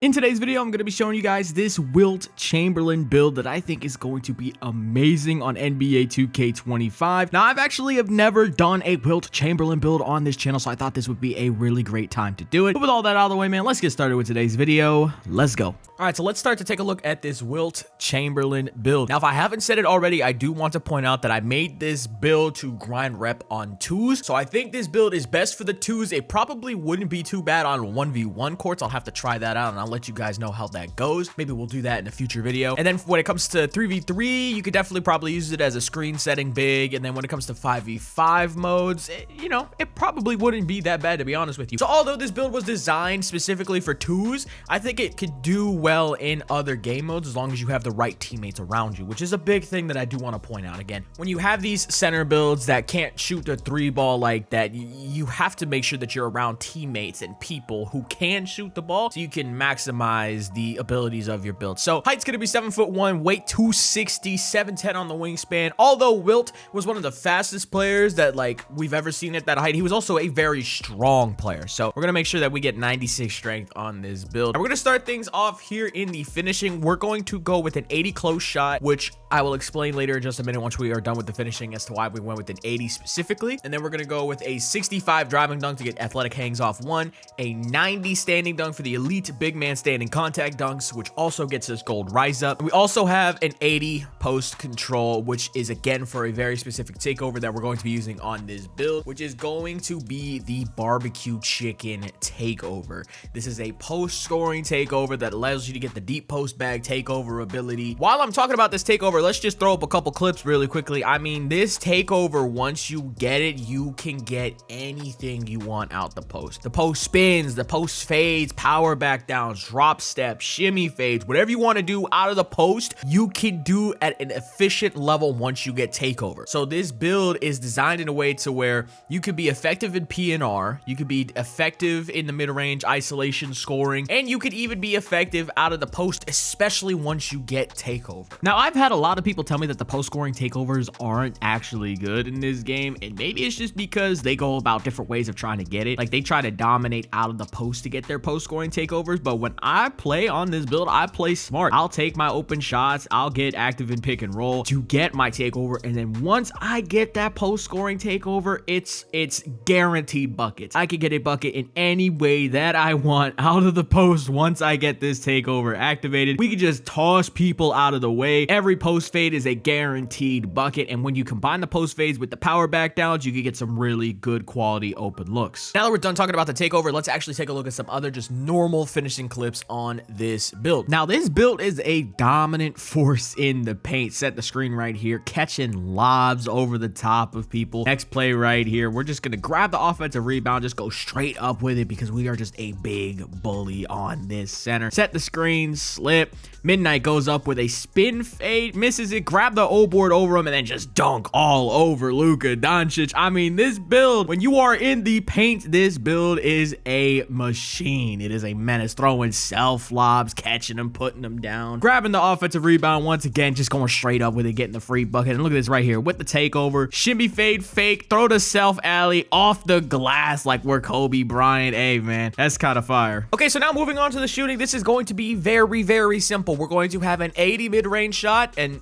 In today's video, I'm going to be showing you guys this Wilt Chamberlain build that I think is going to be amazing on NBA 2K25. Now, I've actually never done a Wilt Chamberlain build on this channel, so I thought this would be a really great time to do it. But with all that out of the way, man, let's get started with today's video. Let's go. All right, so let's start to take a look at this Wilt Chamberlain build. Now, if I haven't said it already, I do want to point out that I made this build to grind rep on twos. So I think this build is best for the twos. It probably wouldn't be too bad on 1v1 courts. I'll have to try that out, and I'll let you guys know how that goes. Maybe we'll do that in a future video. And then when it comes to 3v3, you could definitely probably use it as a screen setting big. And then when it comes to 5v5 modes, it probably wouldn't be that bad, to be honest with you. So although this build was designed specifically for twos, I think it could do well in other game modes as long as you have the right teammates around you, which is a big thing that I do want to point out. Again, when you have these center builds that can't shoot the three ball like that, you have to make sure that you're around teammates and people who can shoot the ball so you can maximize the abilities of your build. So height's gonna be 7'1", weight 260, 7'10" on the wingspan. Although Wilt was one of the fastest players that we've ever seen at that height, he was also a very strong player. So we're gonna make sure that we get 96 strength on this build. And we're gonna start things off here in the finishing. We're going to go with an 80 close shot, which I will explain later in just a minute once we are done with the finishing as to why we went with an 80 specifically. And then we're gonna go with a 65 driving dunk to get athletic hangs off one, a 90 standing dunk for the elite big man standing contact dunks, which also gets us gold rise up. We also have an 80 post control, which is again for a very specific takeover that we're going to be using on this build, which is going to be the barbecue chicken takeover. This is a post scoring takeover that allows you to get the deep post bag takeover ability. While I'm talking about this takeover, let's just throw up a couple clips really quickly. I mean, this takeover, once you get it, you can get anything you want out the post. The post spins, the post fades, power back downs, drop step, shimmy fades, whatever you want to do out of the post, you can do at an efficient level once you get takeover. So this build is designed in a way to where you could be effective in PNR, you could be effective in the mid-range isolation scoring, and you could even be effective out of the post, especially once you get takeover. Now, I've had a lot of people tell me that the post scoring takeovers aren't actually good in this game, and maybe it's just because they go about different ways of trying to get it. Like, they try to dominate out of the post to get their post scoring takeovers, but when I play on this build, I play smart. I'll take my open shots, I'll get active in pick and roll to get my takeover, and then once I get that post scoring takeover, it's guaranteed buckets. I can get a bucket in any way that I want out of the post once I get this takeover activated. We can just toss people out of the way. Every post fade is a guaranteed bucket, and when you combine the post fades with the power back downs, you can get some really good quality open looks. Now that we're done talking about the takeover, let's actually take a look at some other just normal finishing clips on this build. Now, this build is a dominant force in the paint. Set the screen right here, catching lobs over the top of people. Next play right here, we're just gonna grab the offensive rebound, just go straight up with it because we are just a big bully on this center. Set the screen, slip. Midnight goes up with a spin fade, misses it, grab the O board over him, and then just dunk all over Luka Doncic. I mean, this build, when you are in the paint, this build is a machine. It is a menace, throwing self lobs, catching them, putting them down, grabbing the offensive rebound once again, just going straight up with it, getting the free bucket. And look at this right here with the takeover, shimmy fade fake, throw the self alley off the glass like we're Kobe Bryant. Hey man, that's kind of fire. Okay, so now moving on to the shooting. This is going to be very, very simple. We're going to have an 80 mid-range shot, and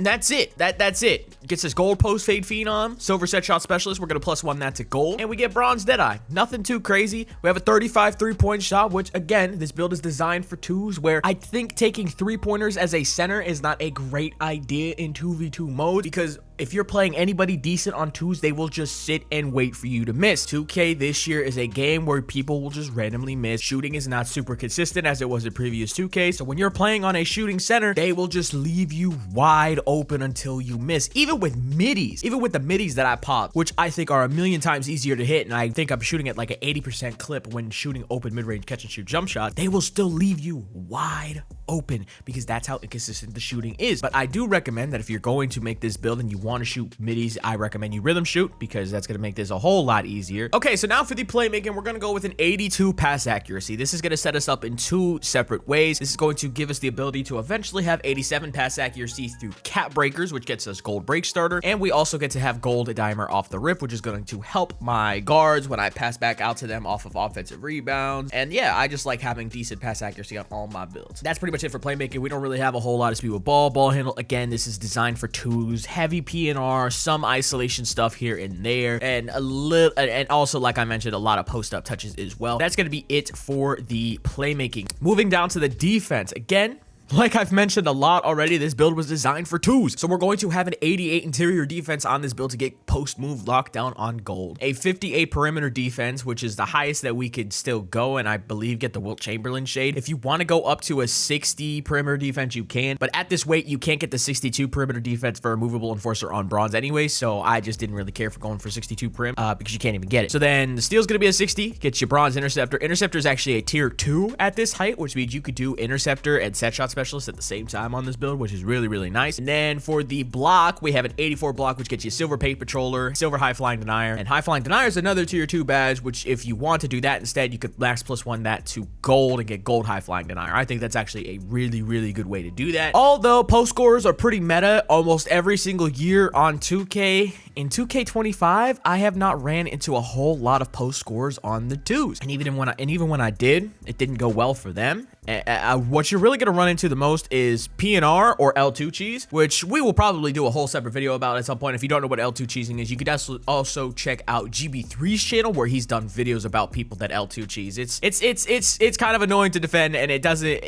that's it. That's it. Gets us gold post fade phenom, silver set shot specialist. We're gonna +1 that to gold, and we get bronze deadeye. Nothing too crazy. We have a 35 3-point shot, which again, this build is designed for twos, where I think taking 3-pointers as a center is not a great idea in 2v2 mode, because if you're playing anybody decent on twos, they will just sit and wait for you to miss. 2K this year is a game where people will just randomly miss. Shooting is not super consistent as it was in previous 2K. So when you're playing on a shooting center, they will just leave you wide open until you miss. Even with middies, even with the middies that I pop, which I think are a million times easier to hit, and I think I'm shooting at like an 80% clip when shooting open mid-range catch and shoot jump shot, they will still leave you wide open, because that's how inconsistent the shooting is. But I do recommend that if you're going to make this build and you want to shoot middies, I recommend you rhythm shoot, because that's going to make this a whole lot easier. Okay, so now for the playmaking, we're going to go with an 82 pass accuracy. This is going to set us up in two separate ways. This is going to give us the ability to eventually have 87 pass accuracy through cap breakers, which gets us gold break starter, and we also get to have gold dimer off the rip, which is going to help my guards when I pass back out to them off of offensive rebounds. And yeah, I just like having decent pass accuracy on all my builds. That's pretty much it for playmaking. We don't really have a whole lot of speed with ball handle. Again, this is designed for twos, heavy PNR, some isolation stuff here and there, and a little, and also, like I mentioned, a lot of post up touches as well. That's going to be it for the playmaking. Moving down to the defense. Again, like I've mentioned a lot already, this build was designed for twos. So we're going to have an 88 interior defense on this build to get post move lockdown on gold. A 58 perimeter defense, which is the highest that we could still go, and I believe get the Wilt Chamberlain shade. If you want to go up to a 60 perimeter defense, you can. But at this weight, you can't get the 62 perimeter defense for a movable enforcer on bronze anyway. So I just didn't really care for going for 62 prim because you can't even get it. So then the steel's going to be a 60, gets you bronze interceptor. Interceptor is actually a tier 2 at this height, which means you could do interceptor and set shot specialist at the same time on this build, which is really, really nice. And then for the block, we have an 84 block, which gets you silver paint patroller, silver high flying denier, and high flying denier is another tier 2 badge, which if you want to do that instead, you could max +1 that to gold and get gold high flying denier. I think that's actually a really, really good way to do that. Although post scores are pretty meta almost every single year on 2K, in 2K25, I have not ran into a whole lot of post scores on the twos. And even when I did, it didn't go well for them. What you're really going to run into the most is PNR or L2 cheese, which we will probably do a whole separate video about at some point. If you don't know what L2 cheesing is, you could also check out GB3's channel, where he's done videos about people that L2 cheese. It's kind of annoying to defend, and it doesn't.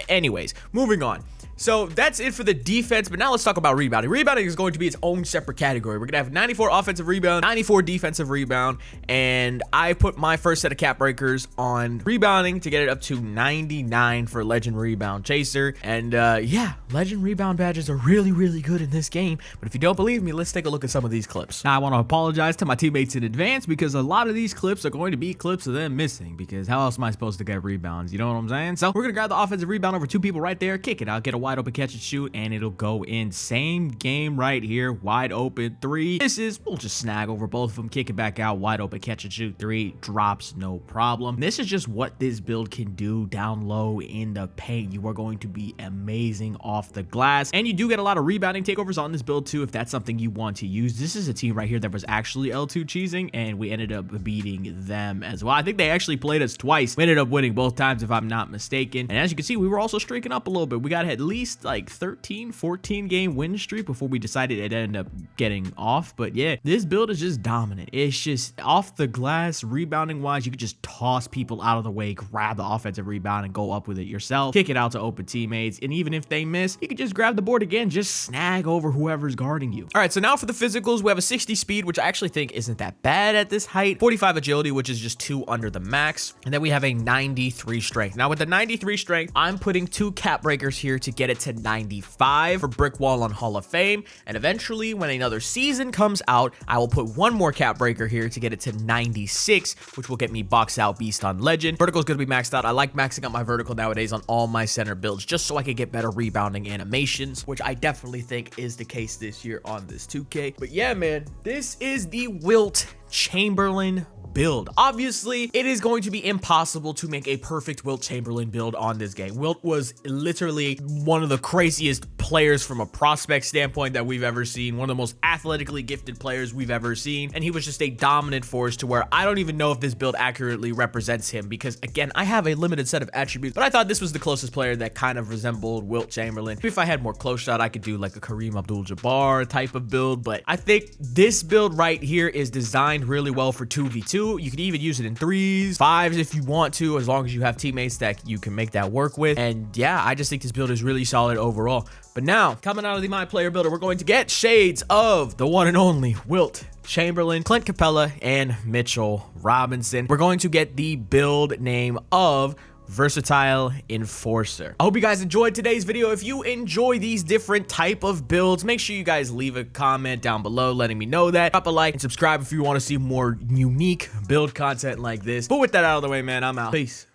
Anyways, moving on. So that's it for the defense, but now let's talk about rebounding. Rebounding is going to be its own separate category. We're going to have 94 offensive rebound, 94 defensive rebound, and I put my first set of cap breakers on rebounding to get it up to 99 for Legend Rebound Chaser. And yeah, Legend Rebound badges are really, really good in this game, but if you don't believe me, let's take a look at some of these clips. Now, I want to apologize to my teammates in advance, because a lot of these clips are going to be clips of them missing, because how else am I supposed to get rebounds? You know what I'm saying? So we're going to grab the offensive rebound over two people right there, kick it out, get a wide open catch and shoot, and it'll go in. Same game right here, wide open three. We'll just snag over both of them, kick it back out, wide open catch and shoot, three, drops, no problem. This is just what this build can do down low in the paint. You are going to be amazing off the glass, and you do get a lot of rebounding takeovers on this build too, if that's something you want to use. This is a team right here that was actually L2 cheesing, and we ended up beating them as well. I think they actually played us twice. We ended up winning both times, if I'm not mistaken. And as you can see, we were also streaking up a little bit. We got at least like 13, 14 game win streak before we decided it ended up getting off. But yeah, this build is just dominant. It's just off the glass, rebounding wise, you could just toss people out of the way, grab the offensive rebound and go up with it yourself, kick it out to open teammates, and even if they miss, you can just grab the board again, just snag over whoever's guarding you. All right, so now for the physicals, we have a 60 speed, which I actually think isn't that bad at this height, 45 agility, which is just 2 under the max, and then we have a 93 strength. Now with the 93 strength, I'm putting 2 cap breakers here to get it to 95 for brick wall on Hall of Fame, and eventually when another season comes out, I will put 1 more cap breaker here to get it to 96, which will get me box out beast on legend. Vertical is going to be maxed out. I like maxing out my vertical nowadays on all my center builds, just so I could get better rebounding animations, which I definitely think is the case this year on this 2K. But yeah, man, this is the Wilt Chamberlain build. Obviously, it is going to be impossible to make a perfect Wilt Chamberlain build on this game. Wilt was literally one of the craziest players from a prospect standpoint that we've ever seen, one of the most athletically gifted players we've ever seen, and he was just a dominant force to where I don't even know if this build accurately represents him, because again, I have a limited set of attributes, but I thought this was the closest player that kind of resembled Wilt Chamberlain. If I had more close shot, I could do like a Kareem Abdul-Jabbar type of build, but I think this build right here is designed really well for 2v2. You can even use it in 3s, 5s if you want to, as long as you have teammates that you can make that work with. And yeah, I just think this build is really solid overall. But now, coming out of the My Player Builder, we're going to get shades of the one and only Wilt Chamberlain, Clint Capella, and Mitchell Robinson. We're going to get the build name of Versatile Enforcer. I hope you guys enjoyed today's video. If you enjoy these different type of builds, make sure you guys leave a comment down below letting me know that. Drop a like and subscribe if you want to see more unique build content like this. But with that out of the way, man, I'm out. Peace.